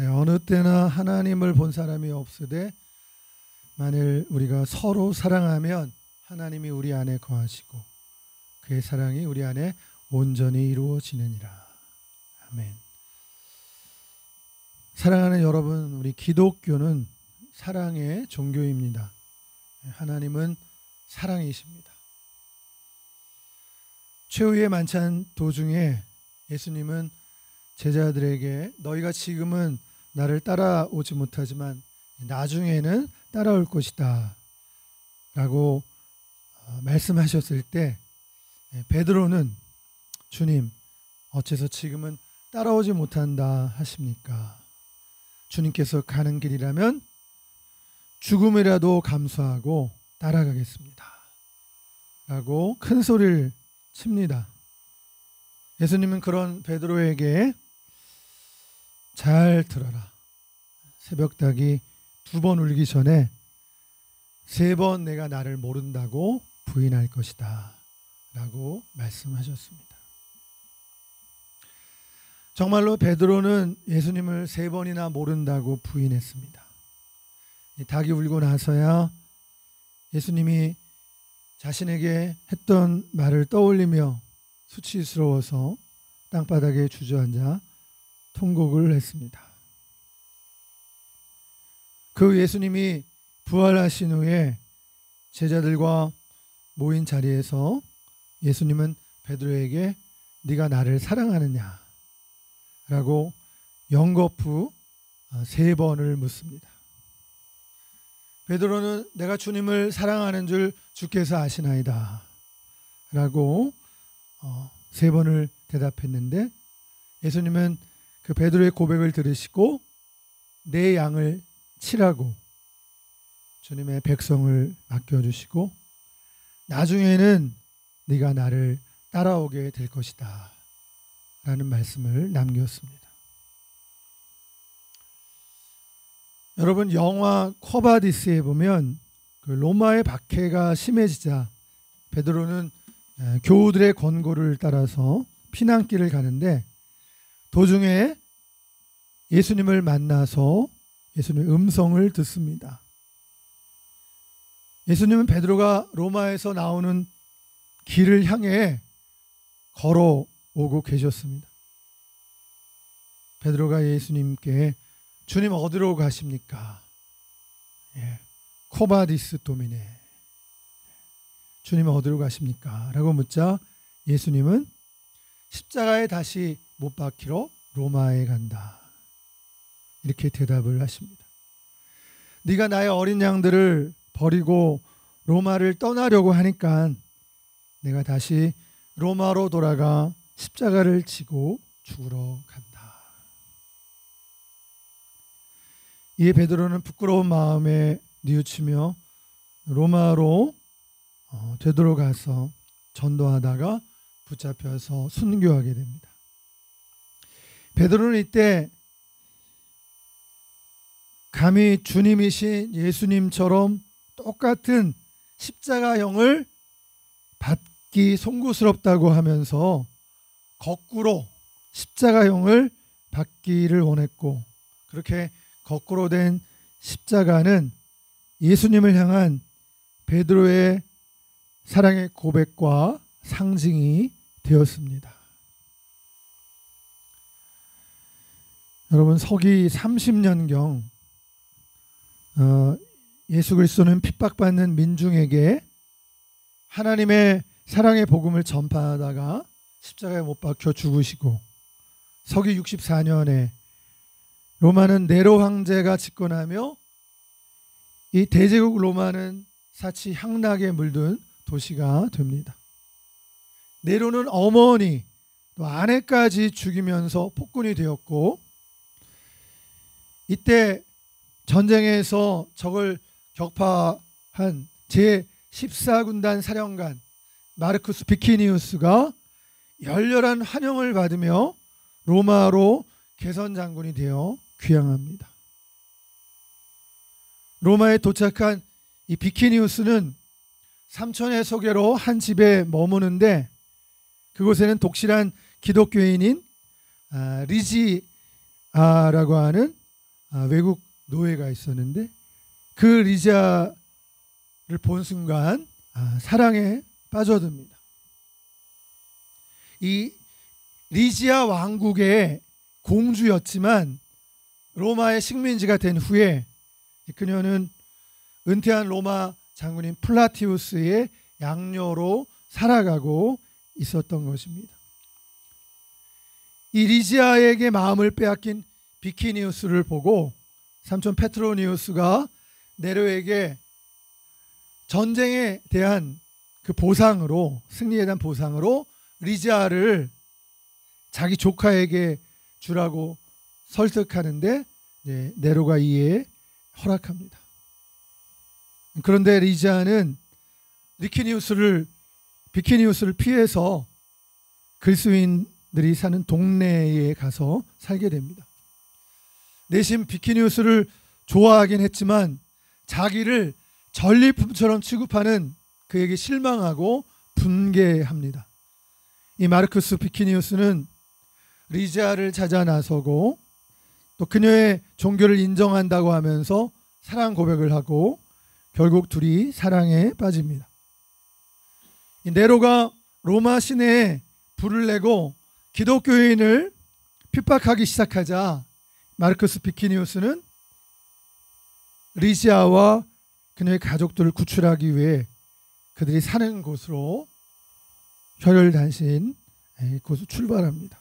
어느 때나 하나님을 본 사람이 없으되 만일 우리가 서로 사랑하면 하나님이 우리 안에 거하시고 그의 사랑이 우리 안에 온전히 이루어지느니라. 아멘. 사랑하는 여러분, 우리 기독교는 사랑의 종교입니다. 하나님은 사랑이십니다. 최후의 만찬 도중에 예수님은 제자들에게 너희가 지금은 나를 따라오지 못하지만 나중에는 따라올 것이다 라고 말씀하셨을 때 베드로는 주님 어째서 지금은 따라오지 못한다 하십니까? 주님께서 가는 길이라면 죽음이라도 감수하고 따라가겠습니다 라고 큰 소리를 칩니다. 예수님은 그런 베드로에게 잘 들어라. 새벽닭이 2번 울기 전에 3번 내가 나를 모른다고 부인할 것이다 라고 말씀하셨습니다. 정말로 베드로는 예수님을 3번이나 모른다고 부인했습니다. 닭이 울고 나서야 예수님이 자신에게 했던 말을 떠올리며 수치스러워서 땅바닥에 주저앉아 통곡을 했습니다. 그 예수님이 부활하신 후에 제자들과 모인 자리에서 예수님은 베드로에게 네가 나를 사랑하느냐 라고 연거푸 3번을 묻습니다. 베드로는 내가 주님을 사랑하는 줄 주께서 아시나이다 라고 3번을 대답했는데 예수님은 그 베드로의 고백을 들으시고 내 양을 치라고 주님의 백성을 맡겨주시고 나중에는 네가 나를 따라오게 될 것이다 라는 말씀을 남겼습니다. 여러분, 영화 쿼바디스에 보면 그 로마의 박해가 심해지자 베드로는 교우들의 권고를 따라서 피난길을 가는데 도중에 예수님을 만나서 예수님의 음성을 듣습니다. 예수님은 베드로가 로마에서 나오는 길을 향해 걸어오고 계셨습니다. 베드로가 예수님께 주님 어디로 가십니까? 코바디스 도미네. 주님 어디로 가십니까? 라고 묻자 예수님은 십자가에 다시 못 박히러 로마에 간다. 이렇게 대답을 하십니다. 네가 나의 어린 양들을 버리고 로마를 떠나려고 하니까 내가 다시 로마로 돌아가 십자가를 지고 죽으러 간다. 이에 베드로는 부끄러운 마음에 뉘우치며 로마로 되돌아가서 전도하다가 붙잡혀서 순교하게 됩니다. 베드로는 이때 감히 주님이신 예수님처럼 똑같은 십자가형을 받기 송구스럽다고 하면서 거꾸로 십자가형을 받기를 원했고 그렇게 거꾸로 된 십자가는 예수님을 향한 베드로의 사랑의 고백과 상징이 되었습니다. 여러분, 서기 30년경 예수 그리스도는 핍박받는 민중에게 하나님의 사랑의 복음을 전파하다가 십자가에 못 박혀 죽으시고 서기 64년에 로마는 네로 황제가 집권하며 이 대제국 로마는 사치 향락에 물든 도시가 됩니다. 네로는 어머니 또 아내까지 죽이면서 폭군이 되었고 이때 전쟁에서 적을 격파한 제14군단 사령관 마르쿠스 비키니우스가 열렬한 환영을 받으며 로마로 개선 장군이 되어 귀향합니다. 로마에 도착한 이 비키니우스는 삼천의 소개로 한 집에 머무는데 그곳에는 독실한 기독교인인 리지아라고 하는 외국 노예가 있었는데 그 리지아를 본 순간 사랑에 빠져듭니다. 이 리지아 왕국의 공주였지만 로마의 식민지가 된 후에 그녀는 은퇴한 로마 장군인 플라티우스의 양녀로 살아가고 있었던 것입니다. 이 리지아에게 마음을 빼앗긴 비키니우스를 보고 삼촌 페트로니우스가 네로에게 전쟁에 대한 그 보상으로, 승리에 대한 보상으로 리지아를 자기 조카에게 주라고 설득하는데 네로가 이에 허락합니다. 그런데 리지아는 비키니우스를 피해서 그리스도인들이 사는 동네에 가서 살게 됩니다. 내심 비키니우스를 좋아하긴 했지만 자기를 전리품처럼 취급하는 그에게 실망하고 분개합니다. 이 마르쿠스 비키니우스는 리지아를 찾아 나서고 또 그녀의 종교를 인정한다고 하면서 사랑 고백을 하고 결국 둘이 사랑에 빠집니다. 이 네로가 로마 시내에 불을 내고 기독교인을 핍박하기 시작하자 마르쿠스 비키니우스는 리지아와 그녀의 가족들을 구출하기 위해 그들이 사는 곳으로 혈혈단신 곳으로 출발합니다.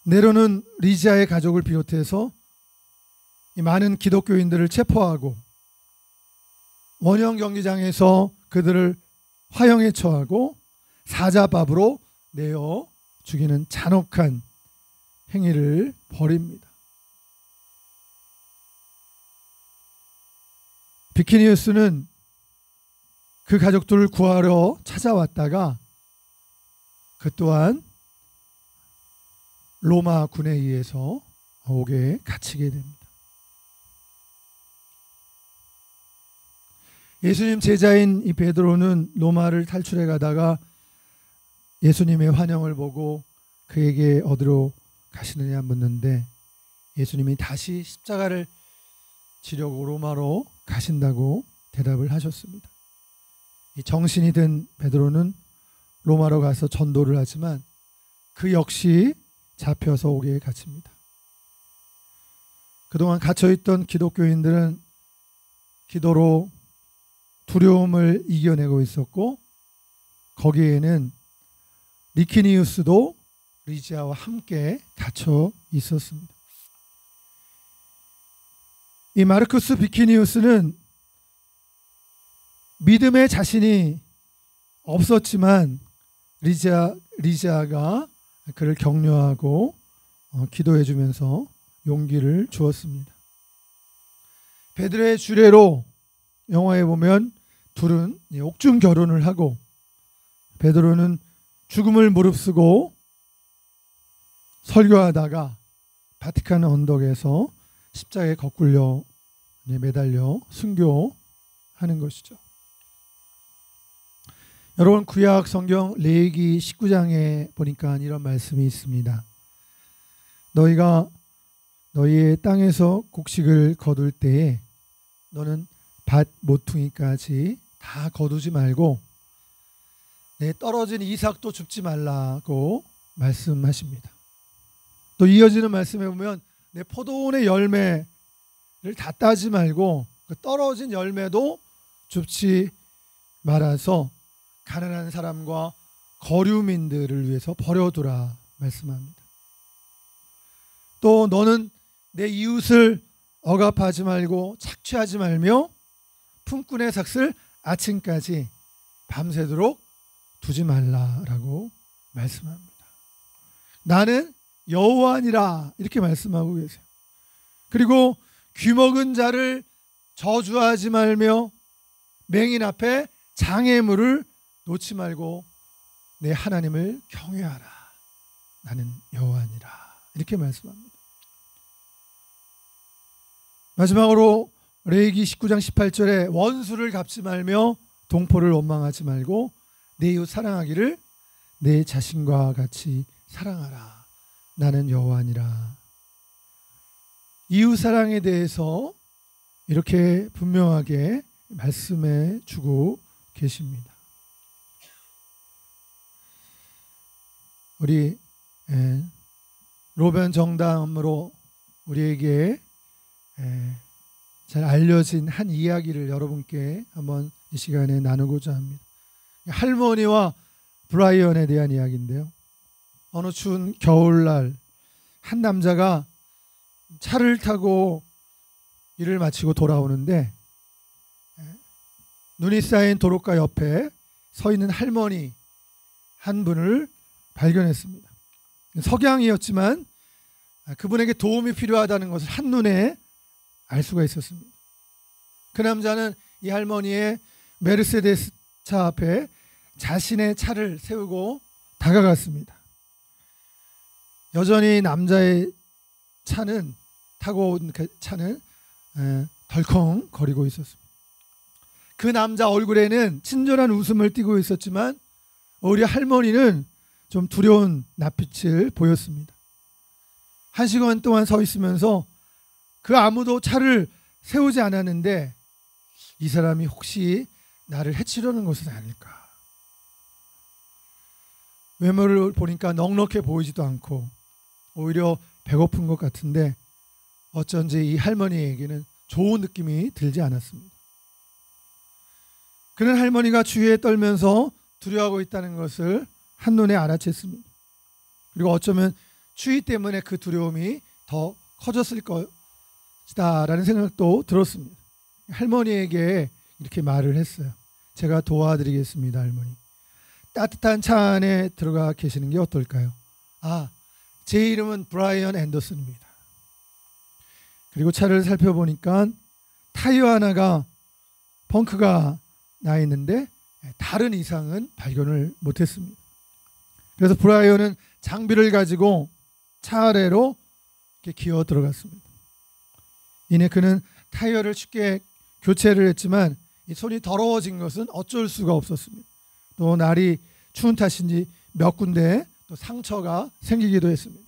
네로는 리지아의 가족을 비롯해서 이 많은 기독교인들을 체포하고 원형 경기장에서 그들을 화형에 처하고 사자밥으로 내어 죽이는 잔혹한 행위를 벌입니다. 비키니우스는 그 가족들을 구하러 찾아왔다가 그 또한 로마 군에 의해서 옥에 갇히게 됩니다. 예수님 제자인 이 베드로는 로마를 탈출해 가다가 예수님의 환영을 보고 그에게 어디로 가시느냐 묻는데 예수님이 다시 십자가를 지려고 로마로 가신다고 대답을 하셨습니다. 이 정신이 든 베드로는 로마로 가서 전도를 하지만 그 역시 잡혀서 옥에 갇힙니다. 그동안 갇혀있던 기독교인들은 기도로 두려움을 이겨내고 있었고 거기에는 리키니우스도 리지아와 함께 갇혀 있었습니다. 이 마르쿠스 비키니우스는 믿음의 자신이 없었지만 리지아가 그를 격려하고 기도해 주면서 용기를 주었습니다. 베드로의 주례로 영화에 보면 둘은 옥중 결혼을 하고 베드로는 죽음을 무릅쓰고 설교하다가 바티칸 언덕에서 십자가에 거꾸려 매달려 순교하는 것이죠. 여러분 구약 성경 레위기 19장에 보니까 이런 말씀이 있습니다. 너희가 너희의 땅에서 곡식을 거둘 때에 너는 밭 모퉁이까지 다 거두지 말고 내 떨어진 이삭도 줍지 말라고 말씀하십니다. 또 이어지는 말씀에 보면 내 포도원의 열매를 다 따지 말고 그 떨어진 열매도 줍지 말아서 가난한 사람과 거류민들을 위해서 버려두라 말씀합니다. 또 너는 내 이웃을 억압하지 말고 착취하지 말며 품꾼의 삭슬 아침까지 밤새도록 두지 말라라고 말씀합니다. 나는 여호와니라 이렇게 말씀하고 계세요. 그리고 귀먹은 자를 저주하지 말며 맹인 앞에 장애물을 놓지 말고 내 하나님을 경외하라. 나는 여호와니라 이렇게 말씀합니다. 마지막으로 레위기 19장 18절에 원수를 갚지 말며 동포를 원망하지 말고 내 이웃 사랑하기를 내 자신과 같이 사랑하라 나는 여호와니라. 이웃사랑에 대해서 이렇게 분명하게 말씀해 주고 계십니다. 우리 로변 정담으로 우리에게 잘 알려진 한 이야기를 여러분께 한번 이 시간에 나누고자 합니다. 할머니와 브라이언에 대한 이야기인데요. 어느 추운 겨울날 한 남자가 차를 타고 일을 마치고 돌아오는데 눈이 쌓인 도로가 옆에 서 있는 할머니 한 분을 발견했습니다. 석양이었지만 그분에게 도움이 필요하다는 것을 한눈에 알 수가 있었습니다. 그 남자는 이 할머니의 메르세데스 차 앞에 자신의 차를 세우고 다가갔습니다. 여전히 남자의 차는 타고 온 그 차는 덜컹거리고 있었습니다. 그 남자 얼굴에는 친절한 웃음을 띠고 있었지만 오히려 할머니는 좀 두려운 낯빛을 보였습니다. 1시간 동안 서 있으면서 그 아무도 차를 세우지 않았는데 이 사람이 혹시 나를 해치려는 것은 아닐까. 외모를 보니까 넉넉해 보이지도 않고 오히려 배고픈 것 같은데 어쩐지 이 할머니에게는 좋은 느낌이 들지 않았습니다. 그는 할머니가 주위에 떨면서 두려워하고 있다는 것을 한눈에 알아챘습니다. 그리고 어쩌면 추위 때문에 그 두려움이 더 커졌을 것이다 라는 생각도 들었습니다. 할머니에게 이렇게 말을 했어요. 제가 도와드리겠습니다, 할머니. 따뜻한 차 안에 들어가 계시는 게 어떨까요? 제 이름은 브라이언 앤더슨입니다. 그리고 차를 살펴보니까 타이어 하나가 펑크가 나 있는데 다른 이상은 발견을 못했습니다. 그래서 브라이언은 장비를 가지고 차 아래로 이렇게 기어 들어갔습니다. 이내 그는 타이어를 쉽게 교체를 했지만 이 손이 더러워진 것은 어쩔 수가 없었습니다. 또 날이 추운 탓인지 몇 군데 또 상처가 생기기도 했습니다.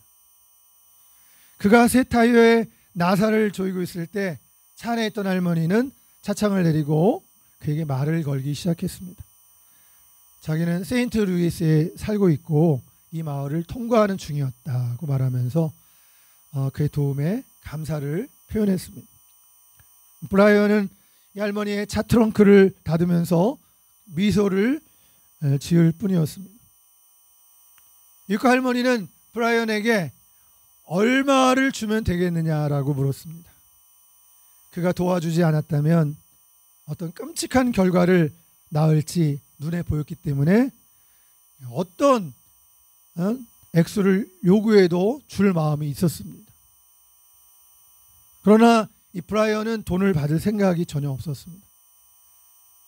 그가 새 타이어에 나사를 조이고 있을 때 차 안에 있던 할머니는 차창을 내리고 그에게 말을 걸기 시작했습니다. 자기는 세인트 루이스에 살고 있고 이 마을을 통과하는 중이었다고 말하면서 그의 도움에 감사를 표현했습니다. 브라이언은 이 할머니의 차 트렁크를 닫으면서 미소를 지을 뿐이었습니다. 이과 할머니는 브라이언에게 얼마를 주면 되겠느냐라고 물었습니다. 그가 도와주지 않았다면 어떤 끔찍한 결과를 낳을지 눈에 보였기 때문에 어떤 액수를 요구해도 줄 마음이 있었습니다. 그러나 이 브라이언은 돈을 받을 생각이 전혀 없었습니다.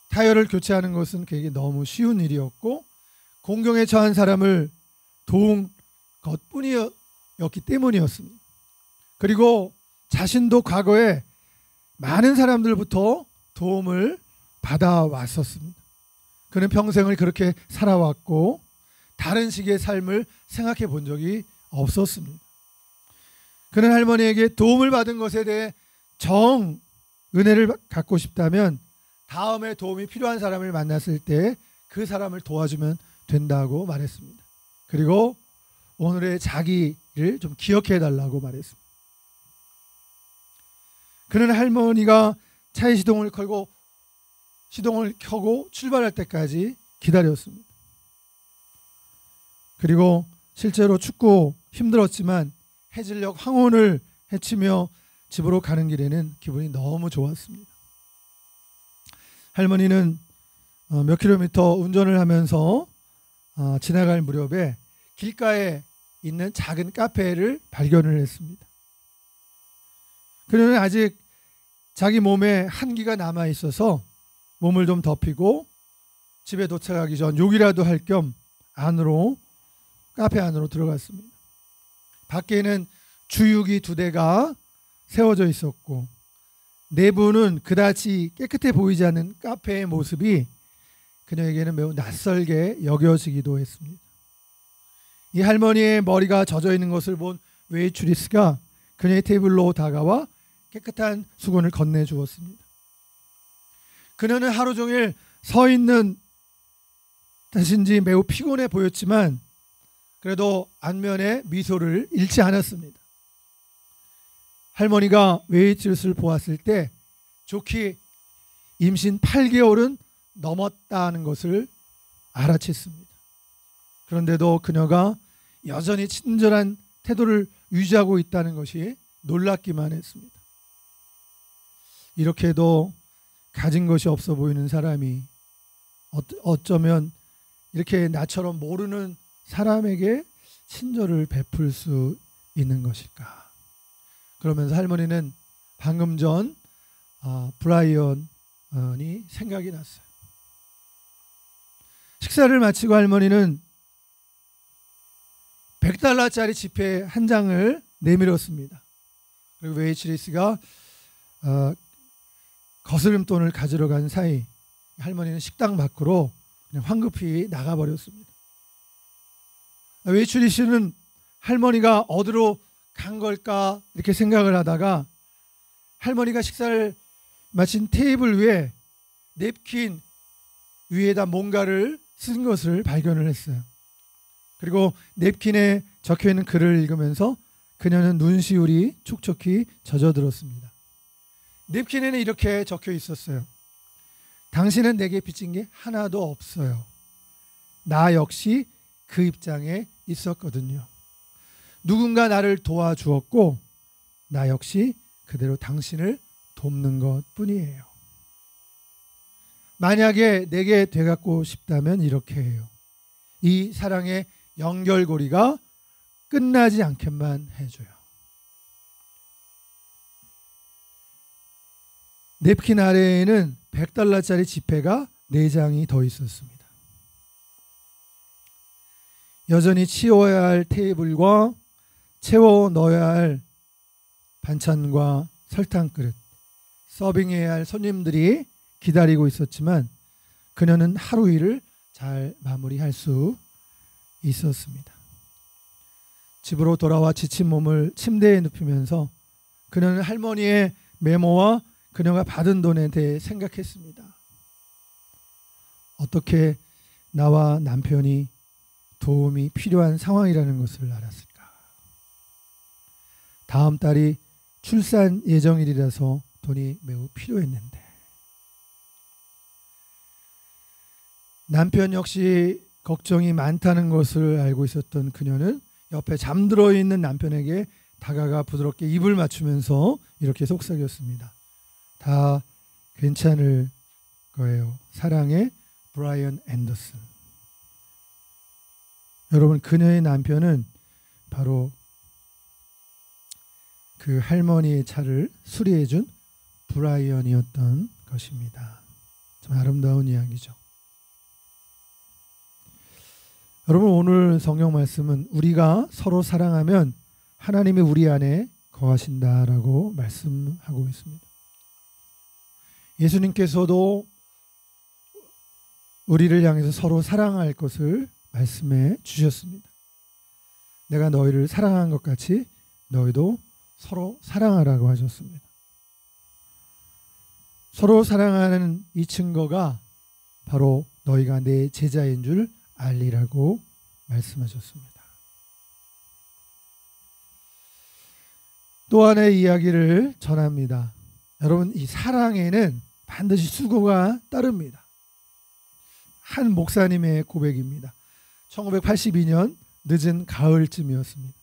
타이어를 교체하는 것은 그에게 너무 쉬운 일이었고 공경에 처한 사람을 도운 것뿐이었기 때문이었습니다. 그리고 자신도 과거에 많은 사람들부터 도움을 받아왔었습니다. 그는 평생을 그렇게 살아왔고 다른 식의 삶을 생각해 본 적이 없었습니다. 그는 할머니에게 도움을 받은 것에 대해 은혜를 갖고 싶다면 다음에 도움이 필요한 사람을 만났을 때 그 사람을 도와주면 된다고 말했습니다. 그리고 오늘의 자기를 좀 기억해 달라고 말했습니다. 그는 할머니가 차의 시동을 켜고 출발할 때까지 기다렸습니다. 그리고 실제로 춥고 힘들었지만 해질녘 황혼을 헤치며 집으로 가는 길에는 기분이 너무 좋았습니다. 할머니는 몇 킬로미터 운전을 하면서 지나갈 무렵에 길가에 있는 작은 카페를 발견을 했습니다. 그는 아직 자기 몸에 한기가 남아 있어서 몸을 좀 덮이고 집에 도착하기 전 욕이라도 할 겸 카페 안으로 들어갔습니다. 밖에는 주유기 2대가 세워져 있었고 내부는 그다지 깨끗해 보이지 않는 카페의 모습이 그녀에게는 매우 낯설게 여겨지기도 했습니다. 이 할머니의 머리가 젖어 있는 것을 본 웨이트리스가 그녀의 테이블로 다가와 깨끗한 수건을 건네주었습니다. 그녀는 하루 종일 서 있는 탓인지 매우 피곤해 보였지만 그래도 안면에 미소를 잃지 않았습니다. 할머니가 웨이트리스를 보았을 때 좋게 임신 8개월은 넘었다는 것을 알아챘습니다. 그런데도 그녀가 여전히 친절한 태도를 유지하고 있다는 것이 놀랍기만 했습니다. 이렇게도 가진 것이 없어 보이는 사람이 어쩌면 이렇게 나처럼 모르는 사람에게 친절을 베풀 수 있는 것일까? 그러면서 할머니는 방금 전 브라이언이 생각이 났어요. 식사를 마치고 할머니는 $100짜리 지폐 한 장을 내밀었습니다. 그리고 웨이트리스가 거스름돈을 가지러 간 사이 할머니는 식당 밖으로 그냥 황급히 나가버렸습니다. 웨이트리스는 할머니가 어디로 간 걸까 이렇게 생각을 하다가 할머니가 식사를 마친 테이블 위에 냅킨 위에다 뭔가를 쓴 것을 발견을 했어요. 그리고 냅킨에 적혀있는 글을 읽으면서 그녀는 눈시울이 촉촉히 젖어들었습니다. 냅킨에는 이렇게 적혀 있었어요. 당신은 내게 빚진 게 하나도 없어요. 나 역시 그 입장에 있었거든요. 누군가 나를 도와주었고 나 역시 그대로 당신을 돕는 것뿐이에요. 만약에 내게 되갚고 싶다면 이렇게 해요. 이 사랑의 연결고리가 끝나지 않게만 해줘요. 냅킨 아래에는 $100짜리 지폐가 4장이 더 있었습니다. 여전히 치워야 할 테이블과 채워 넣어야 할 반찬과 설탕 그릇, 서빙해야 할 손님들이 기다리고 있었지만 그녀는 하루 일을 잘 마무리할 수 있었습니다. 집으로 돌아와 지친 몸을 침대에 눕히면서 그녀는 할머니의 메모와 그녀가 받은 돈에 대해 생각했습니다. 어떻게 나와 남편이 도움이 필요한 상황이라는 것을 알았을까? 다음 달이 출산 예정일이라서 돈이 매우 필요했는데 남편 역시 걱정이 많다는 것을 알고 있었던 그녀는 옆에 잠들어 있는 남편에게 다가가 부드럽게 입을 맞추면서 이렇게 속삭였습니다. 다 괜찮을 거예요. 사랑의 브라이언 앤더슨. 여러분, 그녀의 남편은 바로 그 할머니의 차를 수리해준 브라이언이었던 것입니다. 참 아름다운 이야기죠. 여러분, 오늘 성경 말씀은 우리가 서로 사랑하면 하나님이 우리 안에 거하신다라고 말씀하고 있습니다. 예수님께서도 우리를 향해서 서로 사랑할 것을 말씀해 주셨습니다. 내가 너희를 사랑한 것 같이 너희도 서로 사랑하라고 하셨습니다. 서로 사랑하는 이 증거가 바로 너희가 내 제자인 줄 알리라고 말씀하셨습니다. 또 하나의 이야기를 전합니다. 여러분, 이 사랑에는 반드시 수고가 따릅니다. 한 목사님의 고백입니다. 1982년 늦은 가을쯤이었습니다.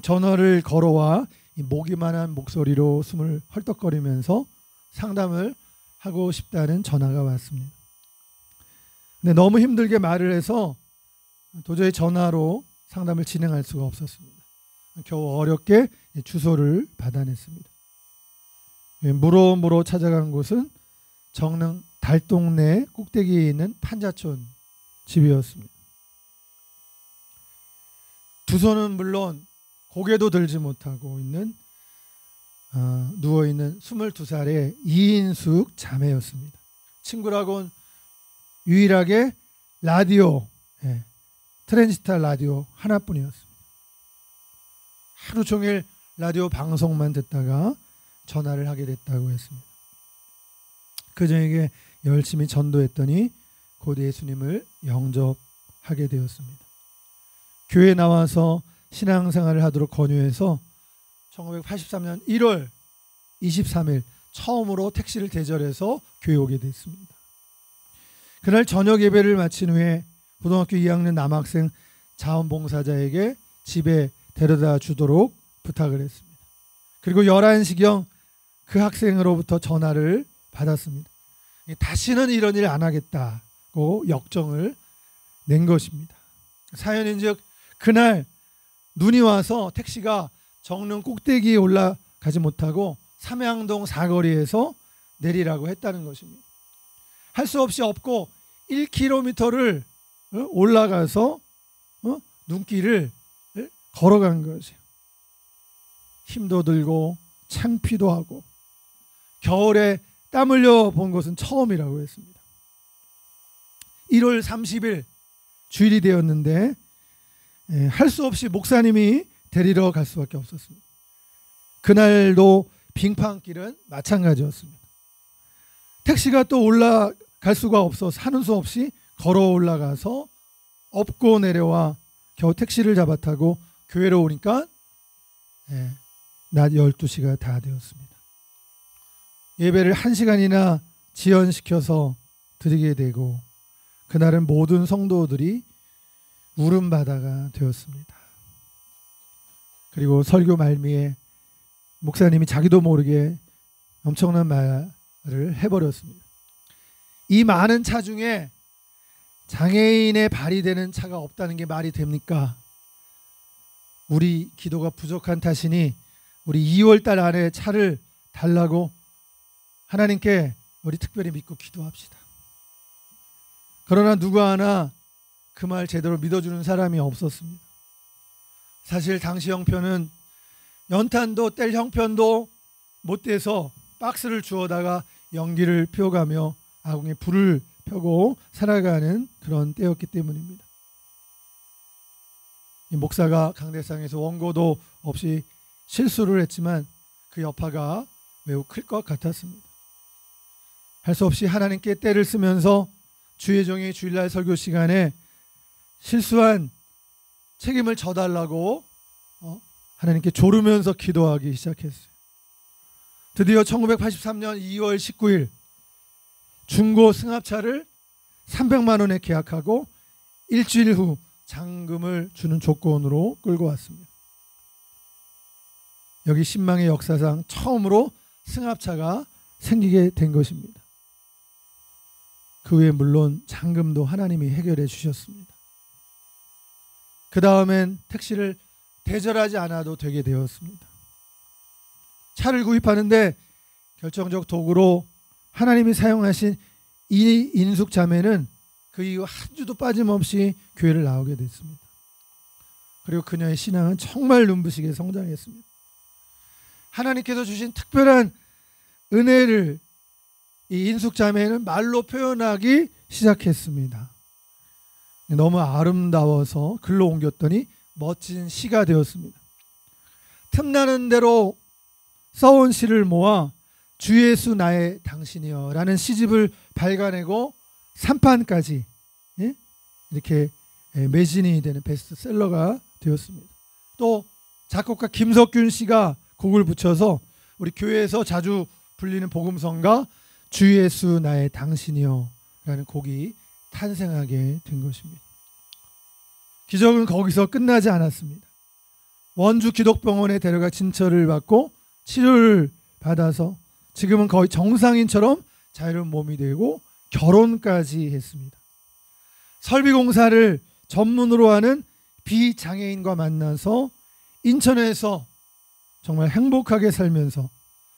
전화를 걸어와 모기만한 목소리로 숨을 헐떡거리면서 상담을 하고 싶다는 전화가 왔습니다. 근데 너무 힘들게 말을 해서 도저히 전화로 상담을 진행할 수가 없었습니다. 겨우 어렵게 주소를 받아냈습니다. 무로무로 찾아간 곳은 정릉 달동네 꼭대기에 있는 판자촌 집이었습니다. 두 손은 물론 고개도 들지 못하고 있는 누워있는 22살의 이인숙 자매였습니다. 친구라고는 유일하게 라디오 트랜지스터 라디오 하나뿐이었습니다. 하루 종일 라디오 방송만 듣다가 전화를 하게 됐다고 했습니다. 그 저에게 열심히 전도했더니 곧 예수님을 영접하게 되었습니다. 교회에 나와서 신앙생활을 하도록 권유해서 1983년 1월 23일 처음으로 택시를 대절해서 교회에 오게 됐습니다. 그날 저녁 예배를 마친 후에 고등학교 2학년 남학생 자원봉사자에게 집에 데려다 주도록 부탁을 했습니다. 그리고 11시경 그 학생으로부터 전화를 받았습니다. 다시는 이런 일 안 하겠다고 역정을 낸 것입니다. 사연인즉 그날 눈이 와서 택시가 정릉 꼭대기에 올라가지 못하고 삼양동 사거리에서 내리라고 했다는 것입니다. 할 수 없이 업고 1km를 올라가서 눈길을 걸어간 것이에요. 힘도 들고 창피도 하고 겨울에 땀 흘려 본 것은 처음이라고 했습니다. 1월 30일 주일이 되었는데 할 수 없이 목사님이 데리러 갈 수밖에 없었습니다. 그날도 빙판길은 마찬가지였습니다. 택시가 또 올라갈 수가 없어서 하는 수 없이 걸어 올라가서 업고 내려와 겨우 택시를 잡아 타고 교회로 오니까 낮 12시가 다 되었습니다. 예배를 1시간이나 지연시켜서 드리게 되고 그날은 모든 성도들이 울음바다가 되었습니다. 그리고 설교 말미에 목사님이 자기도 모르게 엄청난 말을 해버렸습니다. 이 많은 차 중에 장애인의 발이 되는 차가 없다는 게 말이 됩니까? 우리 기도가 부족한 탓이니 우리 2월달 안에 차를 달라고 하나님께 우리 특별히 믿고 기도합시다. 그러나 누구 하나 그 말 제대로 믿어주는 사람이 없었습니다. 사실 당시 형편은 연탄도 뗄 형편도 못 돼서 박스를 주워다가 연기를 피워가며 아궁이에 불을 펴고 살아가는 그런 때였기 때문입니다. 이 목사가 강대상에서 원고도 없이 실수를 했지만 그 여파가 매우 클 것 같았습니다. 할 수 없이 하나님께 때를 쓰면서 주의 종이 주일날 설교 시간에 실수한 책임을 져달라고 하나님께 조르면서 기도하기 시작했어요. 드디어 1983년 2월 19일 중고 승합차를 300만 원에 계약하고 일주일 후 잔금을 주는 조건으로 끌고 왔습니다. 여기 신망의 역사상 처음으로 승합차가 생기게 된 것입니다. 그 후에 물론 잔금도 하나님이 해결해 주셨습니다. 그 다음엔 택시를 대절하지 않아도 되게 되었습니다. 차를 구입하는데 결정적 도구로 하나님이 사용하신 이 인숙 자매는 그 이후 한 주도 빠짐없이 교회를 나오게 됐습니다. 그리고 그녀의 신앙은 정말 눈부시게 성장했습니다. 하나님께서 주신 특별한 은혜를 이 인숙 자매는 말로 표현하기 시작했습니다. 너무 아름다워서 글로 옮겼더니 멋진 시가 되었습니다. 틈나는 대로 써온 시를 모아 주 예수 나의 당신이여 라는 시집을 발간하고 3판까지 이렇게 매진이 되는 베스트셀러가 되었습니다. 또 작곡가 김석균 씨가 곡을 붙여서 우리 교회에서 자주 불리는 복음성가 주 예수 나의 당신이여 라는 곡이 탄생하게 된 것입니다. 기적은 거기서 끝나지 않았습니다. 원주 기독병원에 데려가 진찰을 받고 치료를 받아서 지금은 거의 정상인처럼 자유로운 몸이 되고 결혼까지 했습니다. 설비공사를 전문으로 하는 비장애인과 만나서 인천에서 정말 행복하게 살면서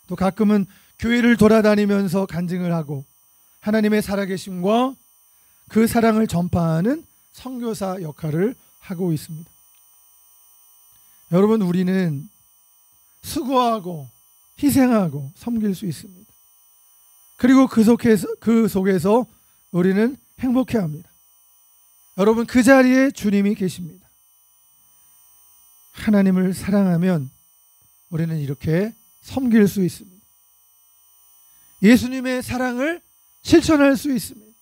또 가끔은 교회를 돌아다니면서 간증을 하고 하나님의 살아계심과 그 사랑을 전파하는 선교사 역할을 하고 있습니다. 여러분, 우리는 수고하고 희생하고 섬길 수 있습니다. 그리고 그 속에서 우리는 행복해합니다. 여러분, 그 자리에 주님이 계십니다. 하나님을 사랑하면 우리는 이렇게 섬길 수 있습니다. 예수님의 사랑을 실천할 수 있습니다.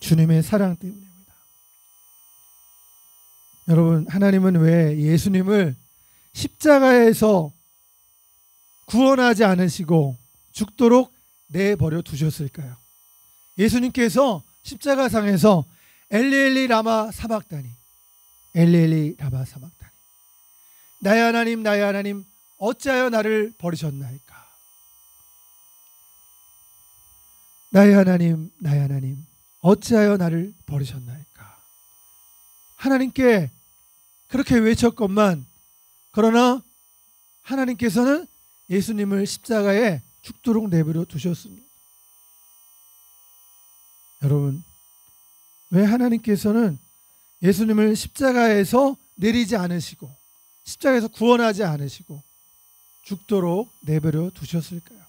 주님의 사랑 때문입니다. 여러분, 하나님은 왜 예수님을 십자가에서 구원하지 않으시고 죽도록 내버려 두셨을까요? 예수님께서 십자가상에서 엘리엘리 라마 사박다니, 엘리엘리 라마 사박다니, 나의 하나님 나의 하나님 어찌하여 나를 버리셨나이까. 나의 하나님 나의 하나님 어찌하여 나를 버리셨나이까. 하나님께 그렇게 외쳤건만, 그러나 하나님께서는 예수님을 십자가에 죽도록 내버려 두셨습니다. 여러분, 왜 하나님께서는 예수님을 십자가에서 내리지 않으시고 십자가에서 구원하지 않으시고 죽도록 내버려 두셨을까요?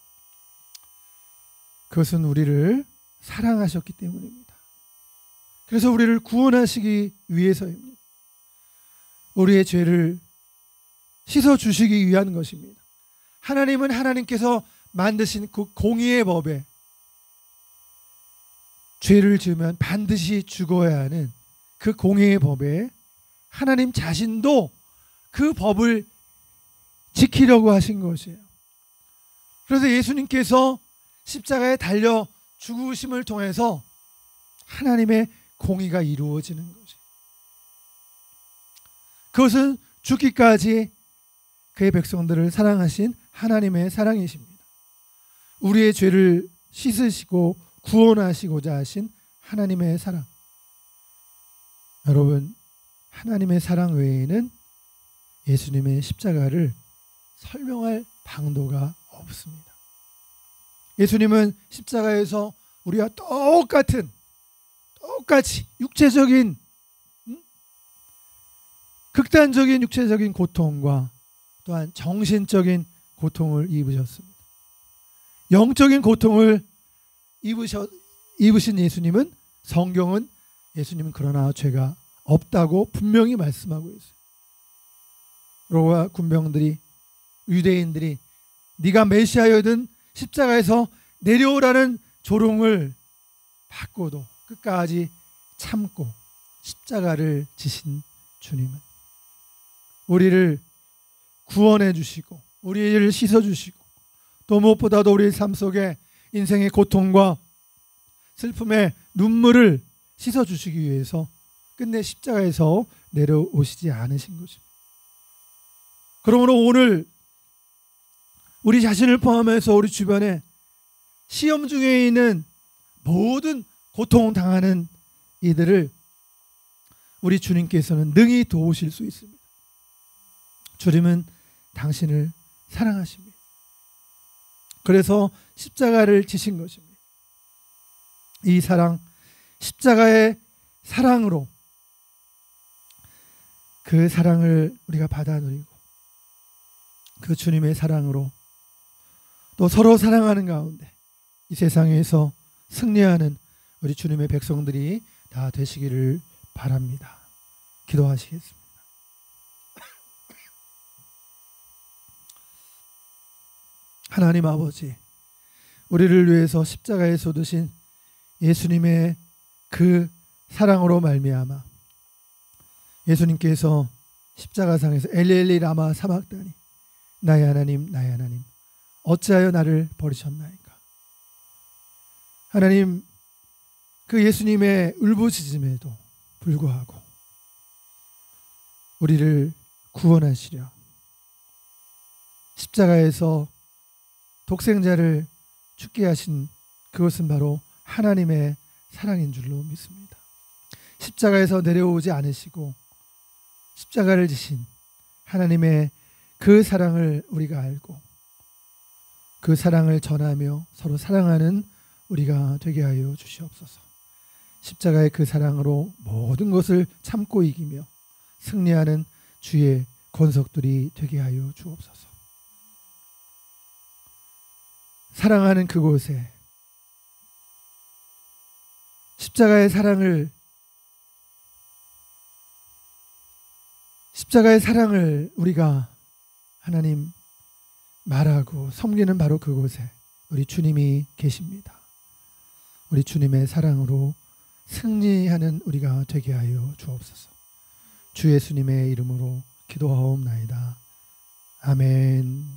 그것은 우리를 사랑하셨기 때문입니다. 그래서 우리를 구원하시기 위해서입니다. 우리의 죄를 씻어주시기 위한 것입니다. 하나님은 하나님께서 만드신 그 공의의 법에 죄를 지으면 반드시 죽어야 하는 그 공의의 법에 하나님 자신도 그 법을 지키려고 하신 것이에요. 그래서 예수님께서 십자가에 달려 죽으심을 통해서 하나님의 공의가 이루어지는 것이에요. 그것은 죽기까지 그의 백성들을 사랑하신 하나님의 사랑이십니다. 우리의 죄를 씻으시고 구원하시고자 하신 하나님의 사랑. 여러분, 하나님의 사랑 외에는 예수님의 십자가를 설명할 방도가 없습니다. 예수님은 십자가에서 우리와 똑같이 육체적인 극단적인 육체적인 고통과 또한 정신적인 고통을 입으셨습니다. 영적인 고통을 입으신 예수님은, 성경은 예수님은 그러나 죄가 없다고 분명히 말씀하고 있어요. 로마 군병들이, 유대인들이 네가 메시아여든 십자가에서 내려오라는 조롱을 받고도 끝까지 참고 십자가를 지신 주님은 우리를 구원해 주시고 우리를 씻어 주시고 또 무엇보다도 우리 삶 속에 인생의 고통과 슬픔의 눈물을 씻어 주시기 위해서 끝내 십자가에서 내려오시지 않으신 것입니다. 그러므로 오늘 우리 자신을 포함해서 우리 주변에 시험 중에 있는 모든 고통당하는 이들을 우리 주님께서는 능히 도우실 수 있습니다. 주님은 당신을 사랑하십니다. 그래서 십자가를 지신 것입니다. 이 사랑, 십자가의 사랑으로 그 사랑을 우리가 받아 누리고 그 주님의 사랑으로 또 서로 사랑하는 가운데 이 세상에서 승리하는 우리 주님의 백성들이 다 되시기를 바랍니다. 기도하시겠습니다. 하나님 아버지, 우리를 위해서 십자가에 쏟으신 예수님의 그 사랑으로 말미암아 예수님께서 십자가상에서 엘리엘리 라마 사박다니, 나의 하나님 나의 하나님 어찌하여 나를 버리셨나이까. 하나님, 그 예수님의 울부짖음에도 불구하고 우리를 구원하시려 십자가에서 독생자를 죽게 하신 그것은 바로 하나님의 사랑인 줄로 믿습니다. 십자가에서 내려오지 않으시고 십자가를 지신 하나님의 그 사랑을 우리가 알고 그 사랑을 전하며 서로 사랑하는 우리가 되게 하여 주시옵소서. 십자가의 그 사랑으로 모든 것을 참고 이기며 승리하는 주의 권속들이 되게 하여 주옵소서. 사랑하는 그곳에 십자가의 사랑을 우리가 하나님 말하고 섬기는 바로 그곳에 우리 주님이 계십니다. 우리 주님의 사랑으로 승리하는 우리가 되게 하여 주옵소서. 주 예수님의 이름으로 기도하옵나이다. 아멘.